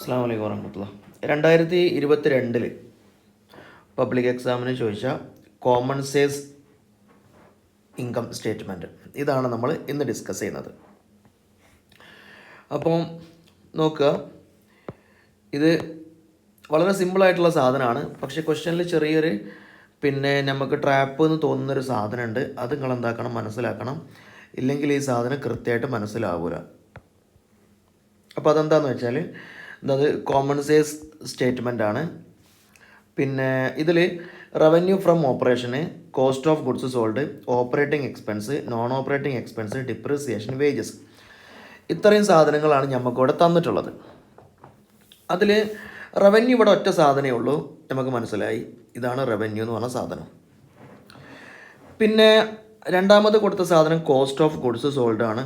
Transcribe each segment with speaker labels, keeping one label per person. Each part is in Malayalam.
Speaker 1: അസ്സാം വലൈക്കും വറഹമത്തുള്ള. 2022 പബ്ലിക് എക്സാമിന് ചോദിച്ച കോമൺ സേസ് ഇൻകം സ്റ്റേറ്റ്മെൻറ്റ് ഇതാണ് നമ്മൾ ഇന്ന് ഡിസ്കസ് ചെയ്യുന്നത്. അപ്പം നോക്കുക, ഇത് വളരെ സിമ്പിളായിട്ടുള്ള സാധനമാണ്. പക്ഷേ ക്വസ്റ്റ്യനിൽ ചെറിയൊരു നമുക്ക് ട്രാപ്പ് എന്ന് തോന്നുന്നൊരു സാധനമുണ്ട്. അത് നിങ്ങൾ എന്താക്കണം, മനസ്സിലാക്കണം. ഇല്ലെങ്കിൽ ഈ സാധനം കൃത്യമായിട്ട് മനസ്സിലാവില്ല. അപ്പോൾ അതെന്താണെന്ന് വെച്ചാൽ അത് കോമൺ സേസ് സ്റ്റേറ്റ്മെൻ്റ് ആണ്. ഇതിൽ revenue from operation, cost of goods sold, operating expense, non operating expense, depreciation, wages, ഇത്രയും സാധനങ്ങളാണ് നമുക്കിവിടെ തന്നിട്ടുള്ളത്. അതിൽ റവന്യൂ ഇവിടെ ഒറ്റ സാധനമേ ഉള്ളൂ, നമുക്ക് മനസ്സിലായി. ഇതാണ് റവന്യൂ എന്ന് പറഞ്ഞ സാധനം. രണ്ടാമത് കൊടുത്ത സാധനം കോസ്റ്റ് ഓഫ് ഗുഡ്സ് സോൾഡ് ആണ്.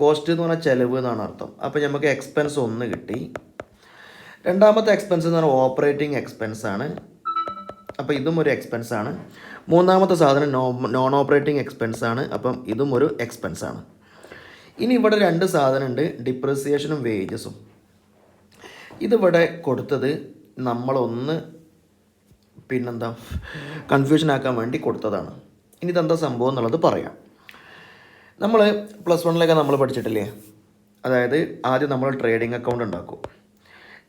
Speaker 1: കോസ്റ്റ് എന്ന് പറഞ്ഞാൽ ചിലവ് എന്നാണ് അർത്ഥം. അപ്പോൾ നമുക്ക് എക്സ്പെൻസ് 1 കിട്ടി. രണ്ടാമത്തെ എക്സ്പെൻസ് എന്ന് പറഞ്ഞാൽ ഓപ്പറേറ്റിംഗ് എക്സ്പെൻസ് ആണ്. അപ്പോൾ ഇതും ഒരു എക്സ്പെൻസ് ആണ്. മൂന്നാമത്തെ സാധനം നോൺ ഓപ്പറേറ്റിംഗ് എക്സ്പെൻസ് ആണ്. അപ്പം ഇതും ഒരു എക്സ്പെൻസ് ആണ്. ഇനി ഇവിടെ 2 സാധനം ഉണ്ട്, ഡിപ്രിസിയേഷനും വേജസും. ഇതിവിടെ കൊടുത്തത് നമ്മളൊന്ന് കൺഫ്യൂഷൻ ആക്കാൻ വേണ്ടി കൊടുത്തതാണ്. ഇനി ഇതെന്താ സംഭവം എന്നുള്ളത് പറയാം. നമ്മൾ പ്ലസ് 1 നമ്മൾ പഠിച്ചിട്ടില്ലേ? അതായത് ആദ്യം നമ്മൾ ട്രേഡിംഗ് അക്കൗണ്ട് ഉണ്ടാക്കും.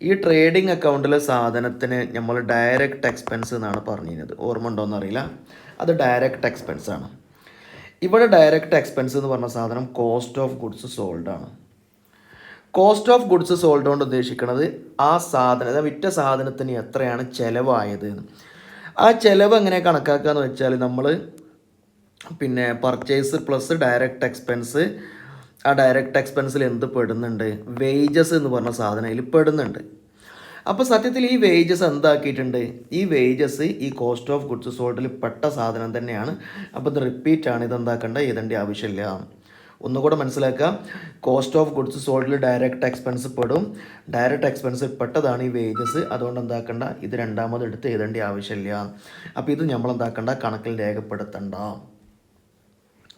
Speaker 1: ഈ ട്രേഡിംഗ് അക്കൗണ്ടിലെ സാധനത്തിന് നമ്മൾ ഡയറക്റ്റ് എക്സ്പെൻസ് എന്നാണ് പറഞ്ഞിരുന്നത്. ഓർമ്മ ഉണ്ടോയെന്ന് അറിയില്ല. അത് ഡയറക്റ്റ് എക്സ്പെൻസ് ആണ്. ഇവിടെ ഡയറക്റ്റ് എക്സ്പെൻസ് എന്ന് പറഞ്ഞ സാധനം കോസ്റ്റ് ഓഫ് ഗുഡ്സ് സോൾഡ് ആണ്. കോസ്റ്റ് ഓഫ് ഗുഡ്സ് സോൾഡ് കൊണ്ട് ഉദ്ദേശിക്കുന്നത് ആ സാധനം, വിറ്റ സാധനത്തിന് എത്രയാണ് ചിലവായത്. ആ ചിലവ് എങ്ങനെ കണക്കാക്കുക എന്ന് വെച്ചാൽ നമ്മൾ പർച്ചേസ് പ്ലസ് ഡയറക്റ്റ് എക്സ്പെൻസ്, ആ ഡയറക്റ്റ് എക്സ്പെൻസിൽ എന്ത് പെടുന്നുണ്ട്? വേജസ് എന്ന് പറഞ്ഞ സാധനം അതിൽ പെടുന്നുണ്ട്. അപ്പോൾ സത്യത്തിൽ ഈ വേജസ് എന്താക്കിയിട്ടുണ്ട്? ഈ വേജസ് ഈ കോസ്റ്റ് ഓഫ് ഗുഡ്സ് സോൾഡിൽ പെട്ട സാധനം തന്നെയാണ്. അപ്പോൾ ഇത് റിപ്പീറ്റാണ്, ഇതെന്താക്കേണ്ട എഴുതേണ്ട ആവശ്യമില്ല. ഒന്നുകൂടെ മനസ്സിലാക്കുക, കോസ്റ്റ് ഓഫ് ഗുഡ്സ് സോൾഡിൽ ഡയറക്റ്റ് എക്സ്പെൻസ് പെടും. ഡയറക്റ്റ് എക്സ്പെൻസ് പെട്ടതാണ് ഈ വേജസ്. അതുകൊണ്ട് എന്താക്കേണ്ട, ഇത് രണ്ടാമത് എടുത്ത് എഴുതേണ്ട ആവശ്യമില്ല. അപ്പോൾ ഇത് നമ്മൾ എന്താക്കേണ്ട, കണക്കിൽ രേഖപ്പെടുത്തണ്ട.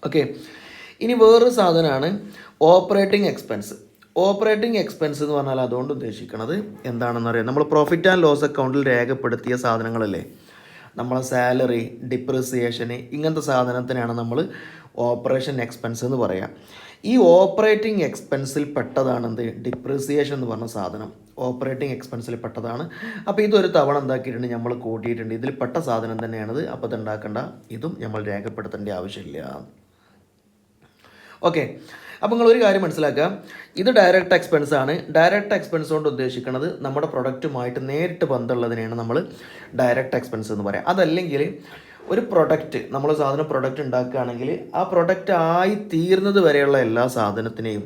Speaker 1: ഓക്കെ. ഇനി വേറൊരു സാധനമാണ് ഓപ്പറേറ്റിംഗ് എക്സ്പെൻസ്. ഓപ്പറേറ്റിംഗ് എക്സ്പെൻസ് എന്ന് പറഞ്ഞാൽ അതുകൊണ്ട് ഉദ്ദേശിക്കുന്നത് എന്താണെന്ന് അറിയാം. നമ്മൾ പ്രോഫിറ്റ് ആൻഡ് ലോസ് അക്കൗണ്ടിൽ രേഖപ്പെടുത്തിയ സാധനങ്ങളല്ലേ, നമ്മളെ സാലറി, ഡിപ്രിസിയേഷന്, ഇങ്ങനത്തെ സാധനത്തിനാണ് നമ്മൾ ഓപ്പറേഷൻ എക്സ്പെൻസ് എന്ന് പറയാം. ഈ ഓപ്പറേറ്റിംഗ് എക്സ്പെൻസിൽ പെട്ടതാണെന്ത്? ഡിപ്രിസിയേഷൻ എന്ന് പറഞ്ഞ സാധനം ഓപ്പറേറ്റിംഗ് എക്സ്പെൻസിൽ പെട്ടതാണ്. അപ്പോൾ ഇതൊരു തവണ എന്താക്കിയിട്ടുണ്ട്, നമ്മൾ കൂട്ടിയിട്ടുണ്ട്. ഇതിൽ പെട്ട സാധനം തന്നെയാണിത്. അപ്പോൾ ഇത് ഉണ്ടാക്കേണ്ട, ഇതും നമ്മൾ രേഖപ്പെടുത്തേണ്ട ആവശ്യമില്ല. ഓക്കെ. അപ്പോൾ നിങ്ങളൊരു കാര്യം മനസ്സിലാക്കുക, ഇത് ഡയറക്റ്റ് എക്സ്പെൻസ് ആണ്. ഡയറക്റ്റ് എക്സ്പെൻസ് കൊണ്ട് ഉദ്ദേശിക്കുന്നത് നമ്മുടെ പ്രൊഡക്റ്റുമായിട്ട് നേരിട്ട് ബന്ധമുള്ളതിനെയാണ് നമ്മൾ ഡയറക്റ്റ് എക്സ്പെൻസ് എന്ന് പറയാം. അതല്ലെങ്കിൽ ഒരു പ്രൊഡക്റ്റ്, നമ്മൾ സാധനം പ്രൊഡക്റ്റ് ഉണ്ടാക്കുകയാണെങ്കിൽ ആ പ്രൊഡക്റ്റ് ആയി തീർന്നത് വരെയുള്ള എല്ലാ സാധനത്തിനെയും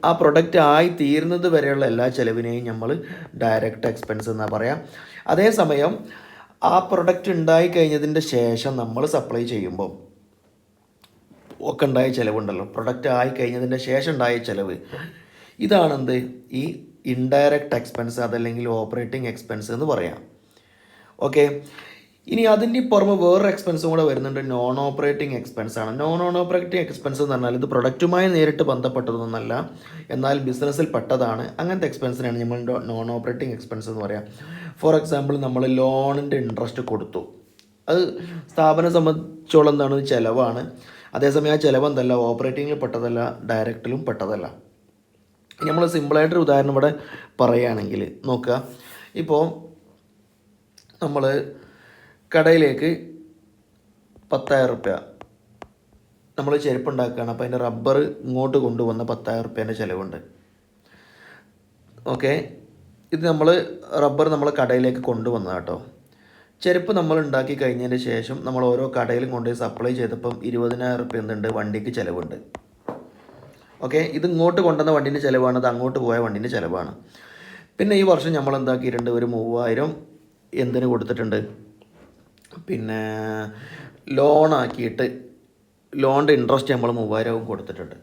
Speaker 1: ആ പ്രൊഡക്റ്റ് ആയി തീർന്നത് വരെയുള്ള എല്ലാ ചിലവിനെയും നമ്മൾ ഡയറക്റ്റ് എക്സ്പെൻസ് എന്നാണ് പറയാം. അതേസമയം ആ പ്രൊഡക്റ്റ് ഉണ്ടായി കഴിഞ്ഞതിൻ്റെ ശേഷം നമ്മൾ സപ്ലൈ ചെയ്യുമ്പോൾ ഒക്കെ ഉണ്ടായ ചിലവുണ്ടല്ലോ, പ്രൊഡക്റ്റ് ആയി കഴിഞ്ഞതിൻ്റെ ശേഷം ഉണ്ടായ ചിലവ്, ഇതാണെന്ത്? ഈ ഇൻഡയറക്റ്റ് എക്സ്പെൻസ്, അതല്ലെങ്കിൽ ഓപ്പറേറ്റിംഗ് എക്സ്പെൻസ് എന്ന് പറയാം. ഓക്കെ. ഇനി അതിൻ്റെ പുറമെ വേറൊരു എക്സ്പെൻസും കൂടെ വരുന്നുണ്ട്, നോൺ ഓപ്പറേറ്റിംഗ് എക്സ്പെൻസ് ആണ്. നോൺ ഓപ്പറേറ്റിംഗ് എക്സ്പെൻസ് എന്ന് പറഞ്ഞാൽ ഇത് പ്രൊഡക്റ്റുമായി നേരിട്ട് ബന്ധപ്പെട്ടതൊന്നുമല്ല, എന്നാൽ ബിസിനസ്സിൽ പെട്ടതാണ്. അങ്ങനത്തെ എക്സ്പെൻസിനാണ് നമ്മൾ നോൺ ഓപ്പറേറ്റിംഗ് എക്സ്പെൻസ് എന്ന് പറയാം. ഫോർ എക്സാമ്പിൾ, നമ്മൾ ലോണിൻ്റെ ഇൻട്രസ്റ്റ് കൊടുത്തു. അത് സ്ഥാപനം സംബന്ധിച്ചോളം എന്താണ്? ചിലവാണ്. അതേസമയം ആ ചിലവ് എന്തല്ല, ഓപ്പറേറ്റിങ്ങിൽ പെട്ടതല്ല, ഡയറക്റ്റിലും പെട്ടതല്ല. നമ്മൾ സിമ്പിളായിട്ടൊരു ഉദാഹരണം ഇവിടെ പറയുകയാണെങ്കിൽ നോക്കുക. ഇപ്പോൾ നമ്മൾ കടയിലേക്ക് 10,000 റുപ്യ നമ്മൾ ചെരുപ്പ് ഉണ്ടാക്കുകയാണ്. അപ്പോൾ അതിൻ്റെ റബ്ബർ ഇങ്ങോട്ട് കൊണ്ടുവന്ന 10,000 റുപ്യേൻ്റെ ചിലവുണ്ട്. ഓക്കെ. ഇത് നമ്മൾ റബ്ബർ നമ്മൾ കടയിലേക്ക് കൊണ്ടുവന്നത് കേട്ടോ. ചെരുപ്പ് നമ്മൾ ഉണ്ടാക്കി കഴിഞ്ഞതിന് ശേഷം നമ്മൾ ഓരോ കടയിലും കൊണ്ടുപോയി സപ്ലൈ ചെയ്തപ്പം 20,000 റുപ്യ എന്തുണ്ട്? വണ്ടിക്ക് ചിലവുണ്ട്. ഓക്കെ. ഇത് ഇങ്ങോട്ട് കൊണ്ടുവന്ന വണ്ടീൻ്റെ ചിലവാണ്, അത് അങ്ങോട്ട് പോയ വണ്ടീൻ്റെ ചിലവാണ്. ഈ വർഷം നമ്മൾ എന്താക്കിയിട്ടുണ്ട്? ഒരു 3,000 എന്തിന് കൊടുത്തിട്ടുണ്ട്? ലോണാക്കിയിട്ട് ലോണിൻ്റെ ഇൻട്രസ്റ്റ് നമ്മൾ 3,000 കൊടുത്തിട്ടുണ്ട്.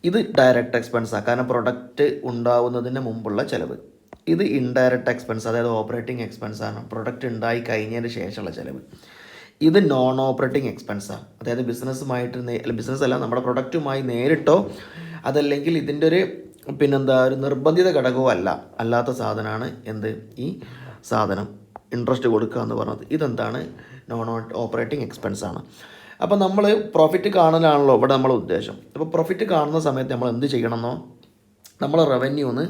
Speaker 1: ഇത് ഡയറക്റ്റ് എക്സ്പെൻസാണ്, കാരണം പ്രൊഡക്റ്റ് ഉണ്ടാവുന്നതിന് മുമ്പുള്ള ചിലവ്. ഇത് ഇൻഡയറക്റ്റ് എക്സ്പെൻസ്, അതായത് ഓപ്പറേറ്റിംഗ് എക്സ്പെൻസ് ആണ്, പ്രൊഡക്റ്റ് ഉണ്ടായി കഴിഞ്ഞതിന് ശേഷമുള്ള ചിലവ്. ഇത് നോൺ ഓപ്പറേറ്റിംഗ് എക്സ്പെൻസാണ്, അതായത് ബിസിനസ്സുമായിട്ട് ബിസിനസ് അല്ല, നമ്മുടെ പ്രൊഡക്റ്റുമായി നേരിട്ടോ അതല്ലെങ്കിൽ ഇതിൻ്റെ ഒരു പിന്നെന്താ ഒരു നിർബന്ധിത ഘടകവും അല്ലാത്ത സാധനമാണ് എന്ത് ഈ സാധനം ഇൻട്രസ്റ്റ് കൊടുക്കുക എന്ന് പറഞ്ഞത്. ഇതെന്താണ് നോൺ ഓപ്പറേറ്റിംഗ് എക്സ്പെൻസ് ആണ്. അപ്പോൾ നമ്മൾ പ്രോഫിറ്റ് കാണലാണല്ലോ ഇവിടെ നമ്മളെ ഉദ്ദേശം. അപ്പോൾ പ്രോഫിറ്റ് കാണുന്ന സമയത്ത് നമ്മൾ എന്ത് ചെയ്യണമെന്നോ, നമ്മൾ റവന്യൂന്ന്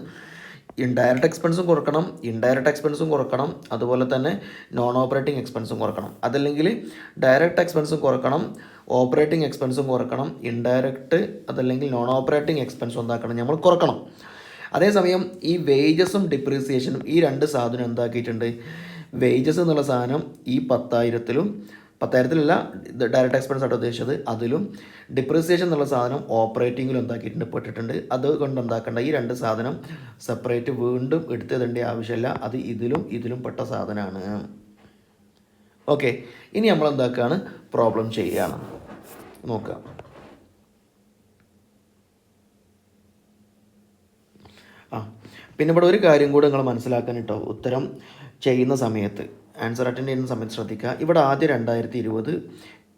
Speaker 1: ഇൻഡയറക്റ്റ് എക്സ്പെൻസും കുറക്കണം, ഇൻഡയറക്റ്റ് എക്സ്പെൻസും കുറക്കണം, അതുപോലെ തന്നെ നോൺ ഓപ്പറേറ്റിംഗ് എക്സ്പെൻസും കുറക്കണം. അതല്ലെങ്കിൽ ഡയറക്റ്റ് എക്സ്പെൻസും കുറക്കണം, ഓപ്പറേറ്റിംഗ് എക്സ്പെൻസും കുറക്കണം, ഇൻഡയറക്റ്റ് അതല്ലെങ്കിൽ നോൺ ഓപ്പറേറ്റിംഗ് എക്സ്പെൻസും എന്താക്കണം നമ്മൾ കുറക്കണം. അതേസമയം ഈ വേജസും ഡിപ്രീസിയേഷനും ഈ രണ്ട് സാധനം എന്താക്കിയിട്ടുണ്ട്, വേജസ് എന്നുള്ള സാധനം ഈ 10,000-ത്തിലല്ല ഡയറക്റ്റ് എക്സ്പെൻസ് ആയിട്ട് ഉദ്ദേശിച്ചത്, അതിലും ഡിപ്രീസിയേഷൻ എന്നുള്ള സാധനം ഓപ്പറേറ്റിങ്ങിലും എന്താക്കിയിട്ടുണ്ട് പെട്ടിട്ടുണ്ട്. അതുകൊണ്ട് എന്താക്കേണ്ട ഈ രണ്ട് സാധനം സെപ്പറേറ്റ് വീണ്ടും എടുത്തിടേണ്ട ആവശ്യമില്ല, അത് ഇതിലും പെട്ട സാധനമാണ്. ഓക്കെ, ഇനി നമ്മൾ എന്താക്കുകയാണ് പ്രോബ്ലം ചെയ്യുകയാണ് നോക്കുക. പിന്നെ ഇവിടെ ഒരു കാര്യം കൂടെ നിങ്ങൾ മനസ്സിലാക്കാൻ കേട്ടോ, ഉത്തരം ചെയ്യുന്ന സമയത്ത് ആൻസർ അറ്റൻഡ് ചെയ്യുന്ന സമയത്ത് ശ്രദ്ധിക്കുക. ഇവിടെ ആദ്യം 2020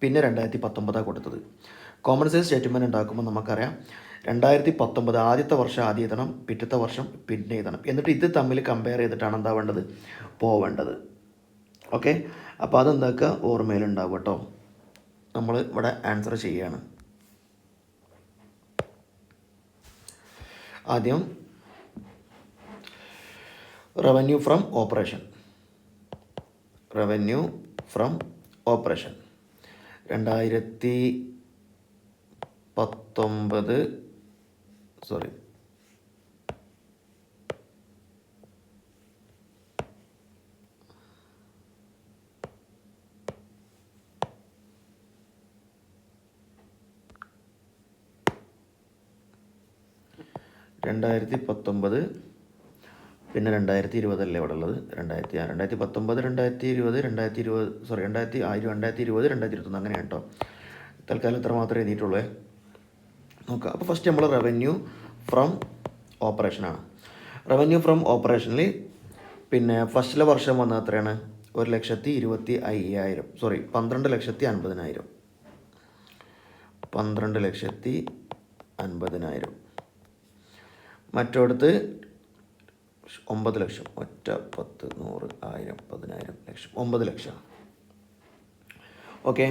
Speaker 1: പിന്നെ 2019 കൊടുത്തത്. കോമൺ സെൻസ് സ്റ്റേറ്റ്മെൻറ്റ് ഉണ്ടാക്കുമ്പോൾ നമുക്കറിയാം 2019 ആദ്യത്തെ വർഷം ആദ്യം എഴുതണം, പിറ്റത്തെ വർഷം പിന്നെ എഴുതണം, എന്നിട്ട് ഇത് തമ്മിൽ കമ്പയർ ചെയ്തിട്ടാണ് എന്താ വേണ്ടത് പോവേണ്ടത്. ഓക്കെ, അപ്പോൾ അതെന്താക്കുക ഓർമ്മയിലുണ്ടാവും കേട്ടോ. നമ്മൾ ഇവിടെ ആൻസർ ചെയ്യുകയാണ്. ആദ്യം റവന്യൂ ഫ്രം ഓപ്പറേഷൻ 2019 സോറി 2019 പിന്നെ 2020 അല്ലേ ഇവിടെ ഉള്ളത്. 2019 2020 2021 അങ്ങനെയാണ് കേട്ടോ. തൽക്കാലം ഇത്ര മാത്രമേ എഴുതിയിട്ടുള്ളൂ. നോക്കാം. അപ്പോൾ ഫസ്റ്റ് നമ്മൾ റവന്യൂ ഫ്രം ഓപ്പറേഷനാണ്. റവന്യൂ ഫ്രം ഓപ്പറേഷനിൽ പിന്നെ ഫസ്റ്റിലെ വർഷം വന്നത് എത്രയാണ്, 1,25,000 സോറി 12,50,000 12,50,000. മറ്റോടത്ത് 9 ലക്ഷം, 10, 100, 1000, 10,000, ലക്ഷം, 9 ലക്ഷം. ഓക്കെ,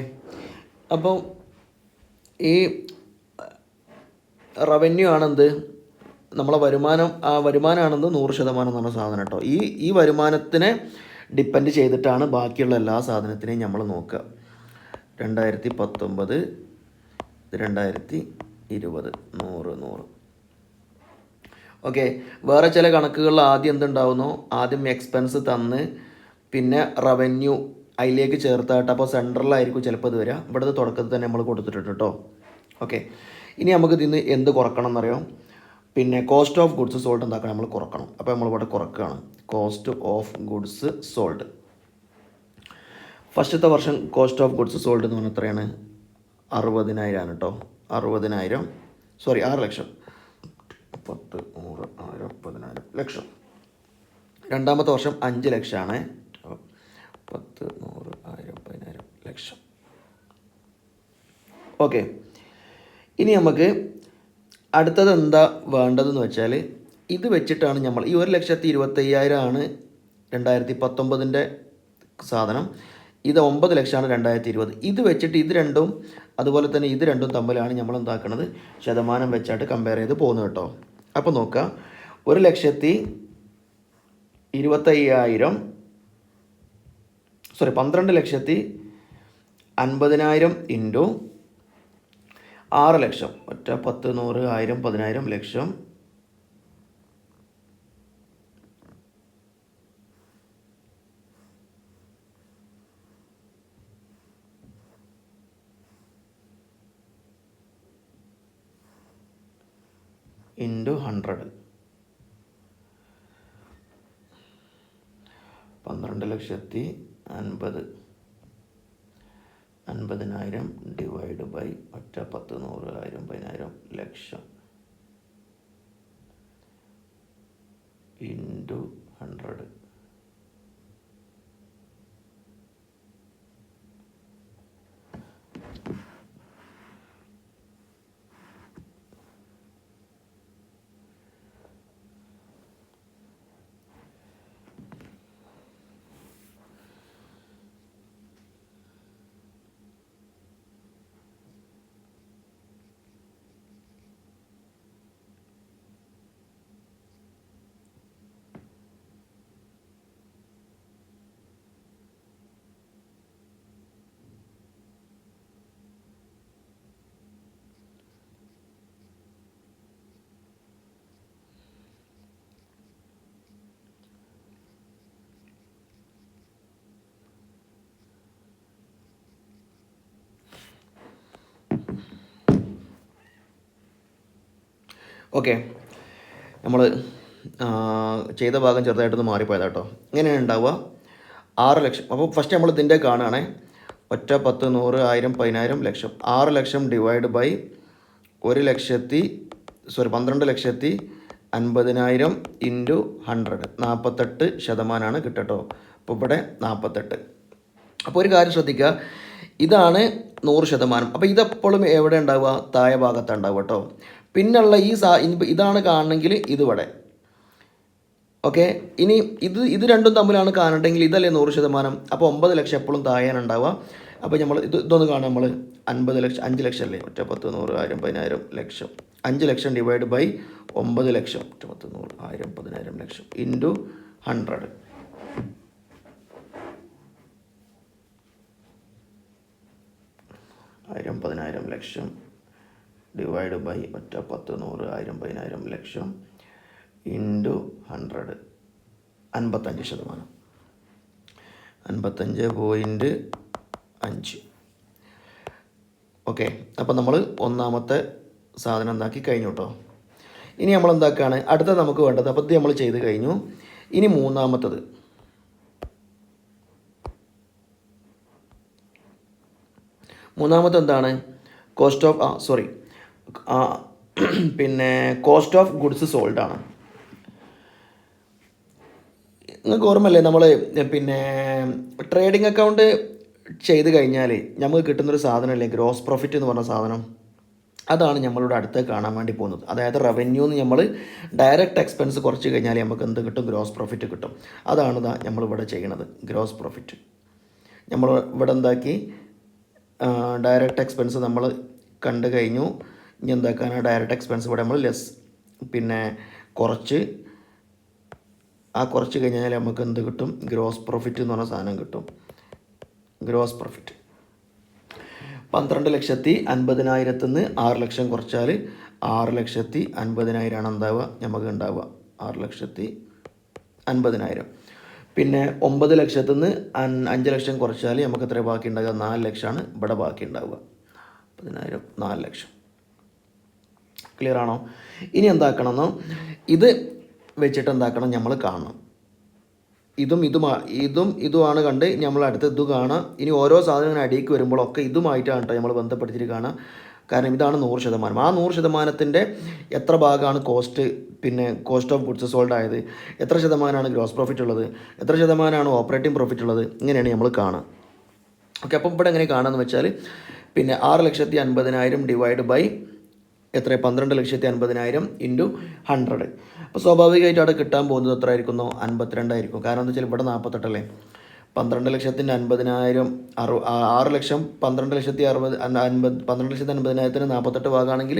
Speaker 1: അപ്പോൾ ഈ റവന്യൂ ആണെന്ത് നമ്മളെ വരുമാനമാണെന്ന് 100% എന്നുള്ള സാധനം കേട്ടോ. ഈ വരുമാനത്തിനെ ഡിപ്പെൻഡ് ചെയ്തിട്ടാണ് ബാക്കിയുള്ള എല്ലാ സാധനത്തിനെയും നമ്മൾ നോക്കുക. 2019 2020 100 100. ഓക്കെ, വേറെ ചില കണക്കുകളിൽ ആദ്യം എന്തുണ്ടാവുന്നു, ആദ്യം എക്സ്പെൻസ് തന്ന് പിന്നെ റവന്യൂ അതിലേക്ക് ചേർത്തായിട്ട്, അപ്പോൾ സെൻട്രലായിരിക്കും ചിലപ്പോൾ ഇത് വരിക. ഇവിടുത്തെ തുടക്കത്തിൽ തന്നെ നമ്മൾ കൊടുത്തിട്ടുണ്ട് കേട്ടോ. ഓക്കെ, ഇനി നമുക്ക് ഇതിന് എന്ത് കുറക്കണം എന്നറിയാം. പിന്നെ കോസ്റ്റ് ഓഫ് ഗുഡ്സ് സോൾഡ് എന്താക്കണം നമ്മൾ കുറക്കണം. അപ്പോൾ നമ്മളിവിടെ കുറക്കുകയാണ് കോസ്റ്റ് ഓഫ് ഗുഡ്സ് സോൾഡ്. ഫസ്റ്റത്തെ വർഷം കോസ്റ്റ് ഓഫ് ഗുഡ്സ് സോൾഡ് എന്ന് പറഞ്ഞാൽ എത്രയാണ്, 60,000 ആണ് കേട്ടോ. 60,000 സോറി 6 ലക്ഷം, 10, 100, 1000, 10,000 ലക്ഷം. രണ്ടാമത്തെ വർഷം 5 ലക്ഷമാണ്. 10, 100, 1000, 10,000 ലക്ഷം. ഓക്കെ, ഇനി നമുക്ക് അടുത്തത് എന്താ വേണ്ടതെന്ന് വെച്ചാൽ, ഇത് വെച്ചിട്ടാണ് നമ്മൾ ഈ 1,25,000 ആണ് 2019 സാധനം, ഇത് 9 ലക്ഷമാണ് 2020. ഇത് വെച്ചിട്ട് ഇത് രണ്ടും അതുപോലെ തന്നെ ഇത് രണ്ടും തമ്മിലാണ് നമ്മൾ എന്താക്കുന്നത് ശതമാനം വെച്ചായിട്ട് കമ്പയർ ചെയ്ത് പോകുന്നത് കേട്ടോ. അപ്പോൾ നോക്കുക, 1,25,000 sorry 12,50,000 into 6 lakh, 10, 100, 1000, 10,000 lakh into 100. 12,50,000 divide by 10, 100, 1000, 10,000 lakh into 100. Okay, നമ്മൾ ചെയ്ത ഭാഗം ചെറുതായിട്ടൊന്ന് മാറിപ്പോയതാ കേട്ടോ. ഇങ്ങനെയാണ് ഉണ്ടാവുക 6 ലക്ഷം. അപ്പോൾ ഫസ്റ്റ് നമ്മൾ ഇതിൻ്റെ കാണുകയാണേ, 1, 10, 100, 1000, 10000, ലക്ഷം. 6 ലക്ഷം ഡിവൈഡ് ബൈ 12,50,000 ഇൻറ്റു 100, 48% കിട്ടട്ടോ. അപ്പോൾ ഇവിടെ 48. അപ്പോൾ ഒരു കാര്യം ശ്രദ്ധിക്കുക, ഇതാണ് 100%. അപ്പോൾ ഇതെപ്പോഴും എവിടെ ഉണ്ടാവുക? താഴെ ഭാഗത്താണ് ഉണ്ടാവുക കേട്ടോ. പിന്നുള്ള ഇതാണ് കാണണമെങ്കിൽ ഇതിവിടെ. ഓക്കെ, ഇനി ഇത് രണ്ടും തമ്മിലാണ് കാണണ്ടെങ്കിൽ ഇതല്ലേ 100%. അപ്പോൾ 9 ലക്ഷം എപ്പോഴും താഴെയാണ് ഉണ്ടാവുക. അപ്പോൾ നമ്മൾ ഇതൊന്ന് കാണാം. നമ്മൾ 50 ലക്ഷം, 5 ലക്ഷം അല്ലേ? 1, 10, 100, 1000, 10000, lakh. 5 lakh divide by 9 lakh, 1, 10, 100, 1000, 10000, lakh into 100. 1000, 10000, lakh divide by 1, 10, 100, 1000, 10000, lakh into 100. 55%. 55.5. Okay, അപ്പോൾ നമ്മൾ ഒന്നാമത്തെ സാധനം എന്താക്കി കഴിഞ്ഞു കേട്ടോ. ഇനി നമ്മൾ എന്താക്കുകയാണ് അടുത്ത നമുക്ക് വേണ്ടത്. അപ്പോൾ ഇത് നമ്മൾ ചെയ്ത് കഴിഞ്ഞു. ഇനി മൂന്നാമത്തത് എന്താണ്? കോസ്റ്റ് ഓഫ് ഗുഡ്സ് സോൾഡ് ആണ്. നിങ്ങൾക്ക് ഓർമ്മയല്ലേ, നമ്മൾ ട്രേഡിംഗ് അക്കൗണ്ട് ചെയ്ത് കഴിഞ്ഞാൽ നമുക്ക് കിട്ടുന്നൊരു സാധനമല്ലേ ഗ്രോസ് പ്രോഫിറ്റ് എന്ന് പറഞ്ഞ സാധനം? അതാണ് നമ്മളിവിടെ അടുത്ത് കാണാൻ വേണ്ടി പോകുന്നത്. അതായത് റവന്യൂ എന്ന് നമ്മൾ ഡയറക്റ്റ് എക്സ്പെൻസ് കുറച്ച് കഴിഞ്ഞാൽ നമുക്ക് എന്ത് കിട്ടും? ഗ്രോസ് പ്രോഫിറ്റ് കിട്ടും. അതാണ് നമ്മളിവിടെ ചെയ്യണത്, ഗ്രോസ് പ്രോഫിറ്റ്. നമ്മൾ ഇവിടെ എന്താക്കി, ഡയറക്റ്റ് എക്സ്പെൻസ് നമ്മൾ കണ്ടു കഴിഞ്ഞു. ഇനി എന്താക്കാനാണ്? ഡയറക്റ്റ് എക്സ്പെൻസ് ഇവിടെ നമ്മൾ കുറച്ച് കഴിഞ്ഞാൽ നമുക്ക് എന്ത് കിട്ടും? ഗ്രോസ് പ്രോഫിറ്റ് എന്ന് പറഞ്ഞ സാധനം കിട്ടും. ഗ്രോസ് പ്രോഫിറ്റ് 12,50,000 നിന്ന് 6 ലക്ഷം കുറച്ചാൽ 6,50,000 എന്താവുക? നമുക്ക് ഉണ്ടാവുക 6,50,000. പിന്നെ 9 ലക്ഷത്തിൽ നിന്ന് 5 ലക്ഷം കുറച്ചാൽ നമുക്ക് എത്ര ബാക്കി ഉണ്ടാകുക? 4 ലക്ഷമാണ് ഇവിടെ ബാക്കി ഉണ്ടാവുക. 10,000, 4 ലക്ഷം. ക്ലിയർ ആണോ? ഇനി എന്താക്കണമെന്നോ, ഇത് വെച്ചിട്ട് എന്താക്കണം? നമ്മൾ കാണണം. ഇതുമാണ് കണ്ട് നമ്മൾ അടുത്ത് ഇത് കാണാം. ഇനി ഓരോ സാധനങ്ങൾ അടിയിലേക്ക് വരുമ്പോഴൊക്കെ ഇതുമായിട്ടാണ് കേട്ടോ നമ്മൾ ബന്ധപ്പെടുത്തിയിട്ട് കാണാം. കാരണം ഇതാണ് 100%. ആ 100%ൻ്റെ എത്ര ഭാഗമാണ് കോസ്റ്റ് ഓഫ് ഗുഡ്സ് സോൾഡ് ആയത്, എത്ര ശതമാനമാണ് ഗ്രോസ് പ്രോഫിറ്റ് ഉള്ളത്, എത്ര ശതമാനമാണ് ഓപ്പറേറ്റിംഗ് പ്രോഫിറ്റ് ഉള്ളത്, ഇങ്ങനെയാണ് നമ്മൾ കാണുക. ഓക്കെ, അപ്പോൾ ഇവിടെ എങ്ങനെ കാണാമെന്ന് വെച്ചാൽ 6,50,000 ഡിവൈഡ് ബൈ എത്ര? 12,50,000 ഇൻറ്റു 100. അപ്പോൾ സ്വാഭാവികമായിട്ട് അവിടെ കിട്ടാൻ പോകുന്നത് എത്ര ആയിരിക്കുന്നു? 52 ആയിരിക്കും. കാരണം എന്താ വെച്ചാൽ ഇവിടെ 48 അല്ലേ? 12,50,000 6 ലക്ഷം 12,50,000 48 ഭാഗമാണെങ്കിൽ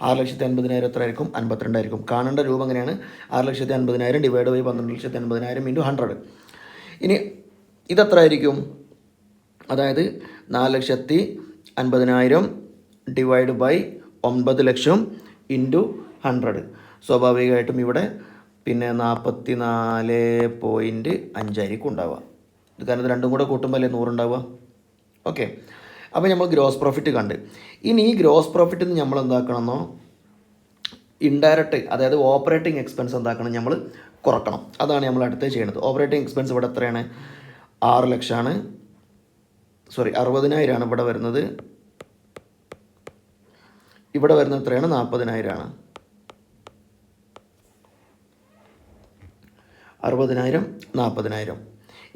Speaker 1: 6,50,000 എത്ര ആയിരിക്കും? 52 ആയിരിക്കും. കാണേണ്ട രൂപം എങ്ങനെയാണ്? 6,50,000 ഡിവൈഡ് ബൈ 12,50,000 ഇൻറ്റു 100. ഇനി ഇതെത്ര ആയിരിക്കും? അതായത് 4,50,000 ഡിവൈഡ് ബൈ 9 ലക്ഷം ഇൻറ്റു 100. സ്വാഭാവികമായിട്ടും ഇവിടെ 44.5 ആയിരിക്കും ഉണ്ടാവുക. ഇത് കാരണം ഇത് രണ്ടും കൂടെ കൂട്ടുമ്പോൾ അല്ലേ 100 ഉണ്ടാവുക. ഓക്കെ, അപ്പോൾ നമ്മൾ ഗ്രോസ് പ്രോഫിറ്റ് കണ്ട്. ഇനി ഈ ഗ്രോസ് പ്രോഫിറ്റിൽ നിന്ന് നമ്മൾ എന്താക്കണമെന്നോ, ഇൻഡയറക്റ്റ് അതായത് ഓപ്പറേറ്റിംഗ് എക്സ്പെൻസ് എന്താക്കണം? നമ്മൾ കുറക്കണം. അതാണ് നമ്മൾ അടുത്ത് ചെയ്യുന്നത്. ഓപ്പറേറ്റിംഗ് എക്സ്പെൻസ് ഇവിടെ എത്രയാണ്? 6 ലക്ഷമാണ്. 60,000 ആണ് ഇവിടെ വരുന്നത്. ഇവിടെ വരുന്നത് എത്രയാണ്? 40,000 ആണ്. 60,000, 40,000.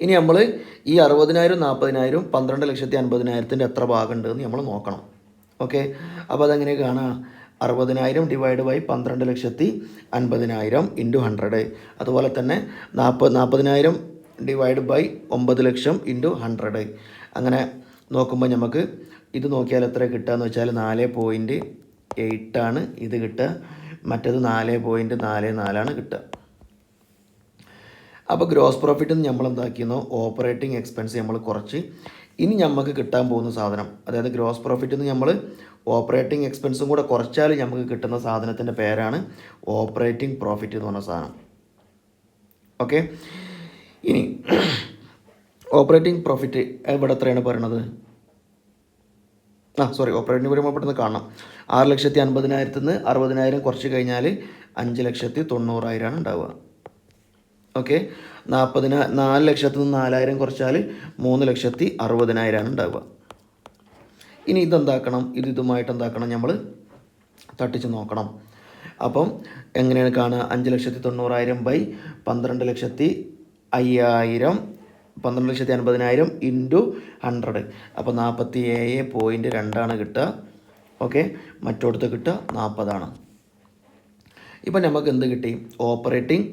Speaker 1: ഇനി നമ്മൾ ഈ 60,000, 40,000 12,50,000 എത്ര ഭാഗം ഉണ്ടെന്ന് നമ്മൾ നോക്കണം. ഓക്കെ, അപ്പോൾ അതെങ്ങനെ കാണാം? 60,000 ഡിവൈഡ് ബൈ 12,50,000 ഇൻറ്റു 100. അതുപോലെ തന്നെ 40,000 ഡിവൈഡ് ബൈ 9 ലക്ഷം ഇൻറ്റു 100. അങ്ങനെ നോക്കുമ്പോൾ നമുക്ക് ഇത് നോക്കിയാൽ എത്ര കിട്ടുക എന്ന് വെച്ചാൽ 4.8 ആണ് ഇത് കിട്ടുക. മറ്റേത് 4.44 കിട്ടുക. അപ്പോൾ ഗ്രോസ് പ്രോഫിറ്റിൽ നിന്ന് നമ്മൾ എന്താക്കിയെന്നോ ഓപ്പറേറ്റിംഗ് എക്സ്പെൻസ് നമ്മൾ കുറച്ച്. ഇനി നമുക്ക് കിട്ടാൻ പോകുന്ന സാധനം, അതായത് ഗ്രോസ് പ്രോഫിറ്റിൽ നിന്ന് നമ്മൾ ഓപ്പറേറ്റിംഗ് എക്സ്പെൻസും കൂടെ കുറച്ചാൽ നമുക്ക് കിട്ടുന്ന സാധനത്തിൻ്റെ പേരാണ് ഓപ്പറേറ്റിംഗ് പ്രോഫിറ്റ് എന്ന് പറഞ്ഞ സാധനം. ഓക്കെ, ഇനി ഓപ്പറേറ്റിംഗ് പ്രോഫിറ്റ് ഇവിടെ എത്രയാണ് പറയണത്? ഓപ്പറേറ്റിംഗ് വരുമ്പോൾ പെട്ടെന്ന് കാണണം. 6,50,000 നിന്ന് 60,000 കുറച്ച് കഴിഞ്ഞാൽ 5,90,000 ഉണ്ടാവുക. ഓക്കെ, 4,00,000 നിന്ന് 4,000 കുറച്ചാൽ 3,60,000 ഉണ്ടാവുക. ഇനി ഇതെന്താക്കണം, ഇതുമായിട്ട് എന്താക്കണം, നമ്മൾ തട്ടിച്ച് നോക്കണം. അപ്പം എങ്ങനെയാണ് കാണുക? 5,90,000 ബൈ 12,50,000 12,50,000 ഇൻറ്റു 100. അപ്പോൾ 47.2 കിട്ടുക. ഓക്കെ, മറ്റോടത്ത് കിട്ടുക 40. ഇപ്പം നമുക്ക് എന്ത് കിട്ടി? ഓപ്പറേറ്റിംഗ്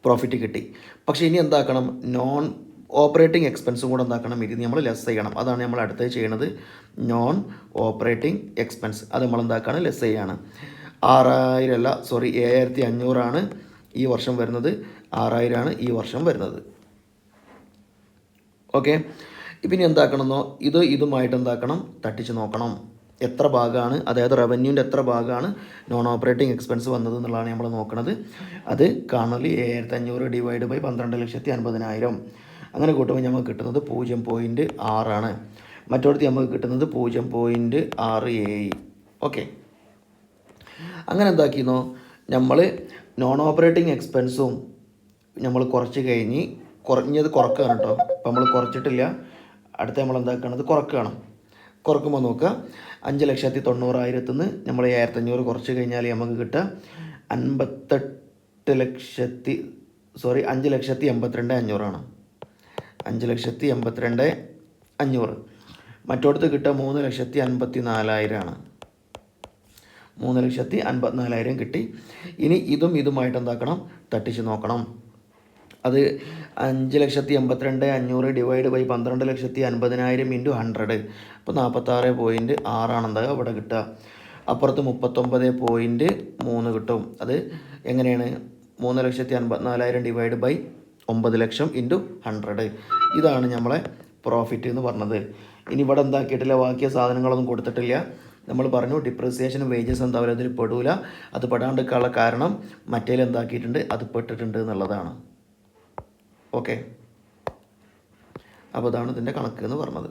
Speaker 1: പ്രോഫിറ്റ് കിട്ടി. പക്ഷേ ഇനി എന്താക്കണം? നോൺ ഓപ്പറേറ്റിംഗ് എക്സ്പെൻസും കൂടെ എന്താക്കണം? ഇത് നമ്മൾ ലെസ് ചെയ്യണം. അതാണ് നമ്മൾ അടുത്തത് ചെയ്യണത്. നോൺ ഓപ്പറേറ്റിംഗ് എക്സ്പെൻസ് അത് നമ്മൾ എന്താക്കാണ്? ലെസ് ചെയ്യാണ്. 7,500 ഈ വർഷം വരുന്നത്. 6,000 ഈ വർഷം വരുന്നത്. ഓക്കെ, ഇപ്പം ഇനി എന്താക്കണമെന്നോ, ഇതുമായിട്ട് എന്താക്കണം? തട്ടിച്ച് നോക്കണം. എത്ര ഭാഗമാണ്, അതായത് റവന്യൂവിൻ്റെ എത്ര ഭാഗമാണ് നോൺ ഓപ്പറേറ്റിംഗ് എക്സ്പെൻസ് വന്നത് എന്നുള്ളതാണ് നമ്മൾ നോക്കുന്നത്. അത് കാണൽ 7,500 ഡിവൈഡ് ബൈ 12,50,000 അങ്ങനെ കൂട്ടുമ്പോൾ നമുക്ക് കിട്ടുന്നത് 0.6. മറ്റോടത്ത് നമുക്ക് കിട്ടുന്നത് 0.67. ഓക്കെ, അങ്ങനെ എന്താക്കിയെന്നോ, നമ്മൾ നോൺ ഓപ്പറേറ്റിംഗ് എക്സ്പെൻസും നമ്മൾ കുറച്ച് കഴിഞ്ഞ് കുറഞ്ഞത് കുറക്കുകയാണ് കേട്ടോ. അപ്പോൾ നമ്മൾ കുറച്ചിട്ടില്ല, അടുത്ത നമ്മൾ എന്താക്കുകയാണത് കുറക്കുകയാണ്. കുറക്കുമ്പോൾ നോക്കുക, 5,90,000 നിന്ന് നമ്മൾ 7,500 കുറച്ച് കഴിഞ്ഞാൽ നമുക്ക് കിട്ടുക 5,82,500. 5,82,500. മറ്റോടത്ത് കിട്ടുക 3,54,000. 3,54,000 കിട്ടി. ഇനി ഇതുമായിട്ട് എന്താക്കണം? തട്ടിച്ച് നോക്കണം. അത് 5,82,500 ഡിവൈഡ് ബൈ 12,50,000 ഇൻറ്റു 100. അപ്പോൾ 46.6 എന്താ ഇവിടെ കിട്ടുക. അപ്പുറത്ത് 39.3 കിട്ടും. അത് എങ്ങനെയാണ്? 3,54,000 ഡിവൈഡ് ബൈ 9 ലക്ഷം ഇൻറ്റു 100. ഇതാണ് നമ്മളെ പ്രോഫിറ്റ് എന്ന് പറഞ്ഞത്. ഇനി ഇവിടെ എന്താക്കിയിട്ടില്ല, ബാക്കിയ സാധനങ്ങളൊന്നും കൊടുത്തിട്ടില്ല. നമ്മൾ പറഞ്ഞു ഡിപ്രിസിയേഷനും വേജസ് എന്തായാലും അതിൽ പെടൂല. അത് പെടാണ്ടിരിക്കാനുള്ള കാരണം മറ്റേൽ എന്താക്കിയിട്ടുണ്ട്, അത് പെട്ടിട്ടുണ്ട് എന്നുള്ളതാണ്. ഓക്കെ, അപ്പോൾ ഇതാണ് ഇതിൻ്റെ കണക്ക് എന്ന് പറഞ്ഞത്.